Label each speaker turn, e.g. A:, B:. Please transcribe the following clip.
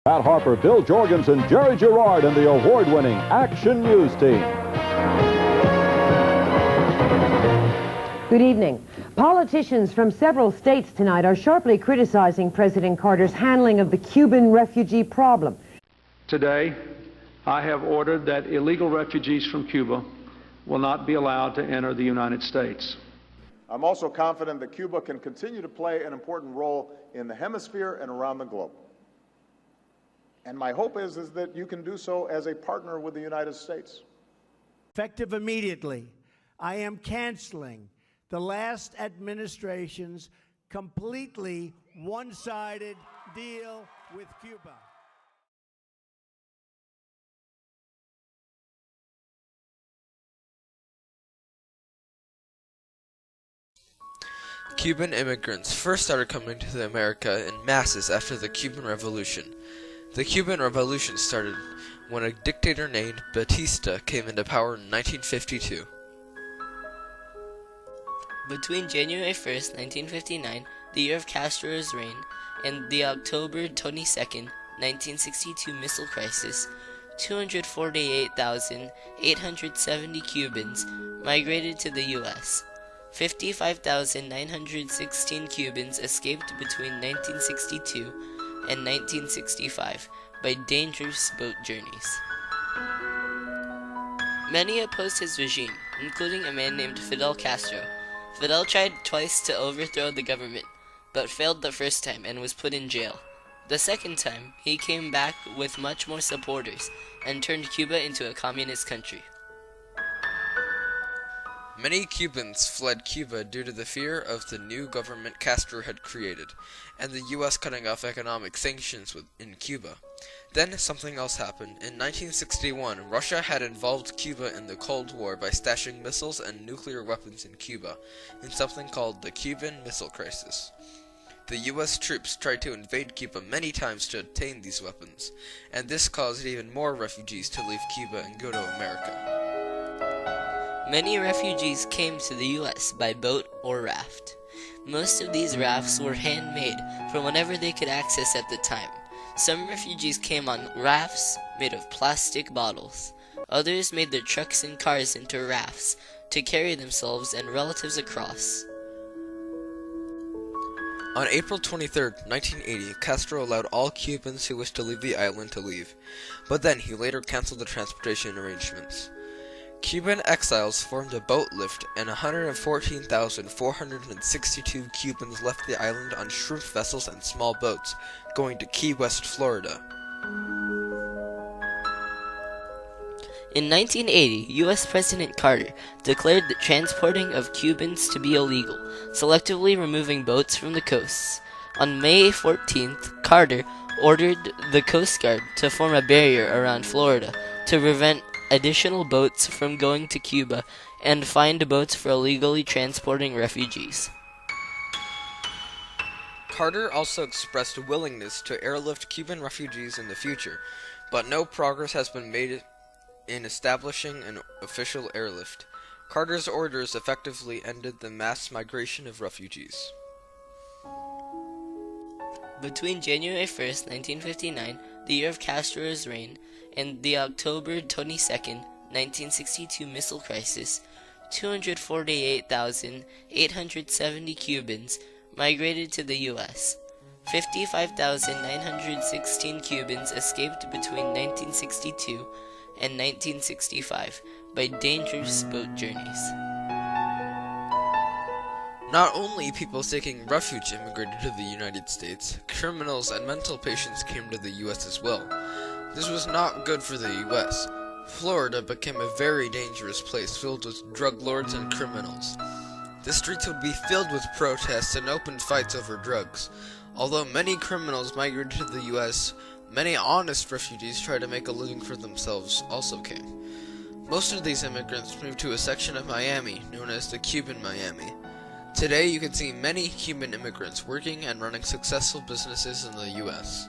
A: Pat Harper, Bill Jorgensen, Jerry Gerard, and the award-winning Action News team.
B: Good evening. Politicians from several states tonight are sharply criticizing President Carter's handling of the Cuban refugee problem.
C: Today, I have ordered that illegal refugees from Cuba will not be allowed to enter the United States.
D: I'm also confident that Cuba can continue to play an important role in the hemisphere and around the globe. And my hope is that you can do so as a partner with the United States.
E: Effective immediately, I am canceling the last administration's completely one-sided deal with Cuba.
F: Cuban immigrants first started coming to America in masses after the Cuban Revolution. The Cuban Revolution started when a dictator named Batista came into power in 1952.
G: Between January 1st, 1959, the year of Castro's reign, and the October 22nd, 1962 missile crisis, 248,870 Cubans migrated to the U.S. 55,916 Cubans escaped between 1962 and 1965 by dangerous boat journeys. Many opposed his regime, including a man named Fidel Castro. Fidel tried twice to overthrow the government, but failed the first time and was put in jail. The second time, he came back with much more supporters and turned Cuba into a communist country.
F: Many Cubans fled Cuba due to the fear of the new government Castro had created, and the U.S. cutting off economic sanctions in Cuba. Then something else happened. In 1961, Russia had involved Cuba in the Cold War by stashing missiles and nuclear weapons in Cuba, in something called the Cuban Missile Crisis. The U.S. troops tried to invade Cuba many times to obtain these weapons, and this caused even more refugees to leave Cuba and go to America.
G: Many refugees came to the U.S. by boat or raft. Most of these rafts were handmade from whatever they could access at the time. Some refugees came on rafts made of plastic bottles. Others made their trucks and cars into rafts to carry themselves and relatives across.
F: On April 23, 1980, Castro allowed all Cubans who wished to leave the island to leave, but then he later canceled the transportation arrangements. Cuban exiles formed a boat lift, and 114,462 Cubans left the island on shrimp vessels and small boats, going to Key West, Florida.
G: In 1980, U.S. President Carter declared the transporting of Cubans to be illegal, selectively removing boats from the coasts. On May 14th, Carter ordered the Coast Guard to form a barrier around Florida to prevent additional boats from going to Cuba and fined boats for illegally transporting refugees.
F: Carter also expressed a willingness to airlift Cuban refugees in the future, but no progress has been made in establishing an official airlift. Carter's orders effectively ended the mass migration of refugees.
G: Between January 1st, 1959, the year of Castro's reign, and the October 22nd, 1962 missile crisis, 248,870 Cubans migrated to the U.S. 55,916 Cubans escaped between 1962 and 1965 by dangerous boat journeys.
F: Not only people seeking refuge immigrated to the United States, criminals and mental patients came to the U.S. as well. This was not good for the U.S. Florida became a very dangerous place filled with drug lords and criminals. The streets would be filled with protests and open fights over drugs. Although many criminals migrated to the U.S., many honest refugees tried to make a living for themselves also came. Most of these immigrants moved to a section of Miami known as the Cuban Miami. Today you can see many Cuban immigrants working and running successful businesses in the U.S.